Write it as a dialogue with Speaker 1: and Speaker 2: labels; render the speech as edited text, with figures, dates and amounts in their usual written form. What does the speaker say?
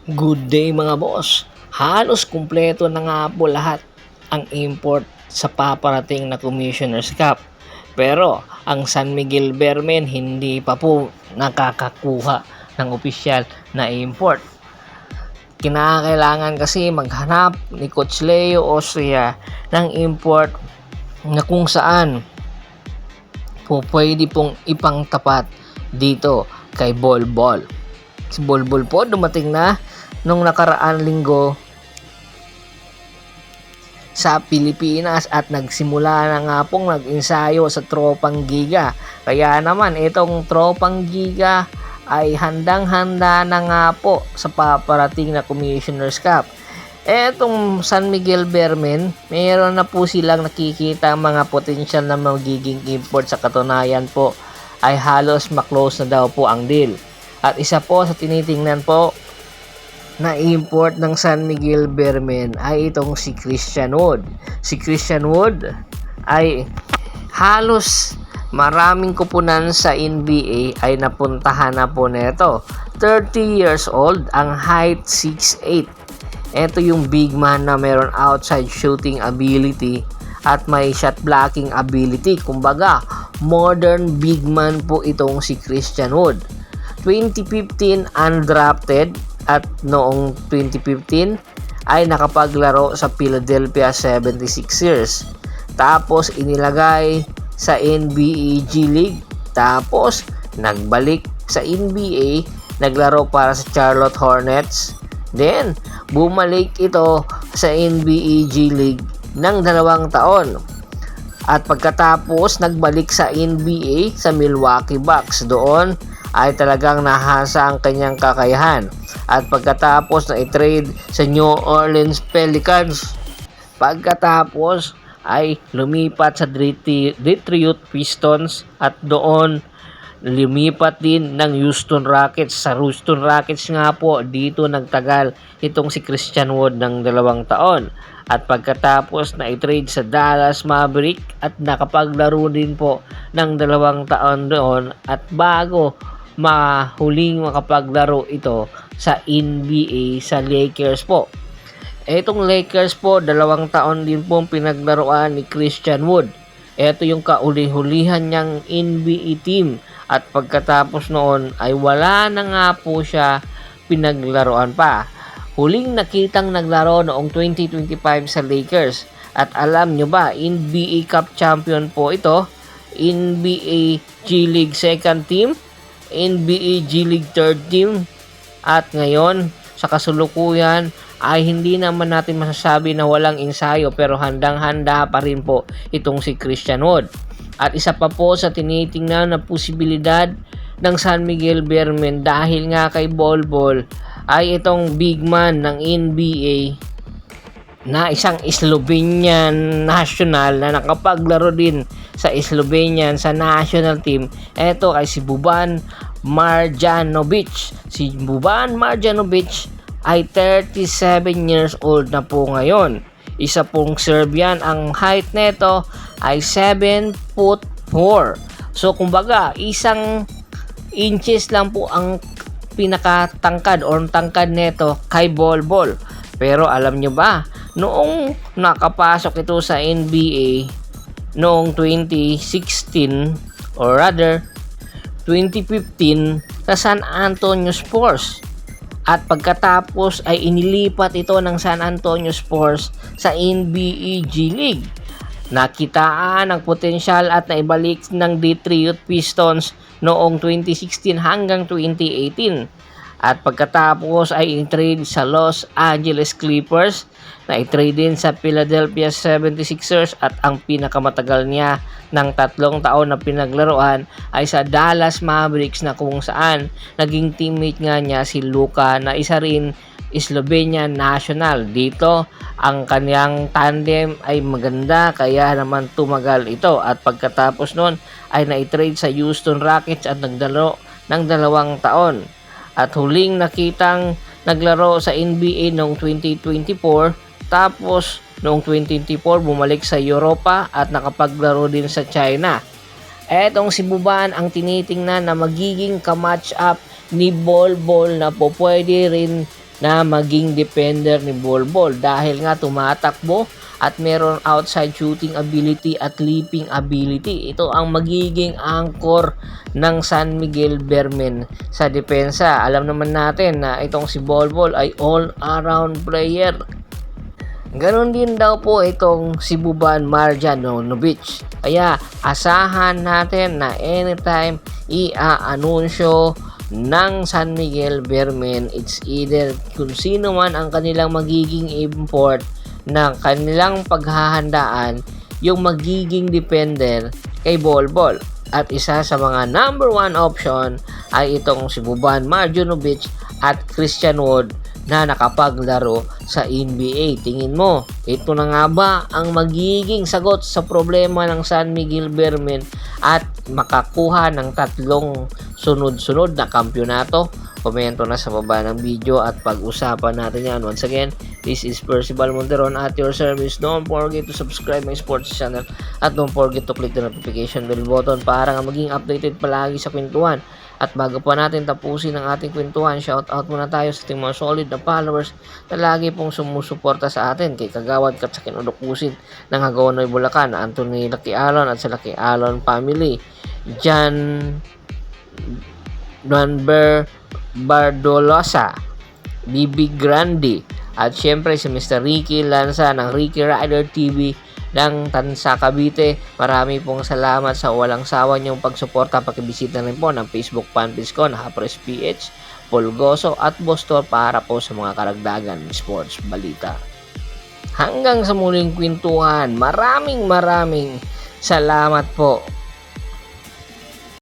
Speaker 1: Good day mga boss. Halos kumpleto na nga po lahat ang import sa paparating na Commissioner's Cup. Pero ang San Miguel Bearmen hindi pa po nakakakuha ng opisyal na import. Kinakailangan kasi maghanap ni Coach Leo Austria ng import na kung saan po pwede pong ipangtapat dito kay Bolbol. Si Bolbol po dumating na nung nakaraan linggo sa Pilipinas at nagsimula na nga pong nag-ensayo sa Tropang Giga. Kaya naman itong Tropang Giga ay handang-handa na nga po sa paparating na Commissioner's Cup. Etong San Miguel Bearmen, mayroon na po silang nakikita mga potensyal na magiging import. Sa katunayan po ay halos maklose na daw po ang deal. At isa po sa tinitingnan po na import ng San Miguel Bearmen ay itong si Christian Wood. Si Christian Wood ay halos maraming kupunan sa NBA ay napuntahan na po nito. 30 years old, ang height 6'8". Ito yung big man na meron outside shooting ability at may shot blocking ability. Kumbaga, modern big man po itong si Christian Wood. 2015 undrafted at noong 2015 ay nakapaglaro sa Philadelphia 76ers. Tapos inilagay sa NBA G League. Tapos nagbalik sa NBA, naglaro para sa Charlotte Hornets. Then bumalik ito sa NBA G League ng 2 taon. At pagkatapos nagbalik sa NBA sa Milwaukee Bucks. Doon ay talagang nahasa ang kanyang kakayahan. At pagkatapos na i-trade sa New Orleans Pelicans, pagkatapos ay lumipat sa Detroit Pistons at doon lumipat din ng Houston Rockets. Sa Houston Rockets nga po, dito nagtagal itong si Christian Wood ng 2 taon. At pagkatapos na i-trade sa Dallas Maverick at nakapaglaro din po ng 2 taon doon at bago huling makapaglaro ito sa NBA sa Lakers po. Etong Lakers po, 2 taon din po pinaglaruan ni Christian Wood. Ito yung kauli-hulihan niyang NBA team at pagkatapos noon ay wala na nga po siya pinaglaruan pa. Huling nakitang naglaro noong 2025 sa Lakers. At alam nyo ba, NBA Cup champion po ito, NBA G League second team, NBA G League third team, at ngayon sa kasulukuyan ay hindi naman natin masasabi na walang ensayo pero handang-handa pa rin po itong si Christian Wood. At isa pa po sa tinitingnan na posibilidad ng San Miguel Bearmen dahil nga kay Bolbol ay itong big man ng NBA na isang Slovenian national na nakapaglaro din sa Slovenian sa national team. Ito ay si Boban Marjanovic. Si Boban Marjanovic ay 37 years old na po ngayon. Isa pong Serbian. Ang height nito ay 7'4". So kumbaga, 1 inches lang po ang pinakatangkad o tangkad nito kay Bolbol. Pero alam nyo ba, noong nakapasok ito sa NBA noong 2016 or rather 2015 sa San Antonio Spurs. At pagkatapos ay inilipat ito ng San Antonio Spurs sa NBA G League. Nakitaan ang potensyal at naibalik ng Detroit Pistons noong 2016 hanggang 2018. At pagkatapos ay in-trade sa Los Angeles Clippers, na i-trade din sa Philadelphia 76ers at ang pinakamatagal niya ng 3 taon na pinaglaruan ay sa Dallas Mavericks na kung saan naging teammate nga niya si Luka na isa rin Slovenian national. Dito ang kanyang tandem ay maganda kaya naman tumagal ito at pagkatapos nun ay na-trade sa Houston Rockets at nagdalo ng 2 taon. At huling nakitang naglaro sa NBA noong 2024 tapos noong 2024 bumalik sa Europa at nakapaglaro din sa China. Etong si Boban ang tinitingnan na magiging ka-match up ni Bolbol na po pwede rin na maging defender ni Bolbol dahil nga tumatakbo at meron outside shooting ability at leaping ability. Ito ang magiging anchor ng San Miguel Beermen sa depensa. Alam naman natin na itong si Bolbol ay all-around player. Ganon din daw po itong si Buban Marjanovic. Kaya asahan natin na anytime i-anunsyo ng San Miguel Beermen, it's either kung sino man ang kanilang magiging import ng kanilang paghahandaan yung magiging defender kay Bolbol. At isa sa mga number one option ay itong si Buban Marjanovic at Christian Wood na nakapaglaro sa NBA. Tingin mo, ito na nga ba ang magiging sagot sa problema ng San Miguel Beermen at makakuha ng 3 sunod-sunod na kampyonato? Komento na sa baba ng video at pag-usapan natin yan. Once again, this is Percival Monteron at your service. Don't forget to subscribe my sports channel at don't forget to click the notification bell button para maging updated palagi sa kwentuhan. At bago pa natin tapusin ang ating kwentuhan, shoutout muna tayo sa ating mga solid na followers na lagi pong sumusuporta sa atin kay Kagawad Katsakin Udukusin ng Hagaonoy Bulacan, Anthony Lucky Alon at sa Lucky Alon family, John Dunber Bardolosa, Bibi Grande, at syempre si Mr. Ricky Lanza ng Ricky Rider TV ng Tansa Cavite. Marami pong salamat sa walang sawa niyong pagsuporta. Pakibisita rin po ng Facebook fanpage ko na Hapres PH, Pulgoso at Bostor para po sa mga karagdagan sports balita. Hanggang sa muling kwentuhan, maraming salamat po.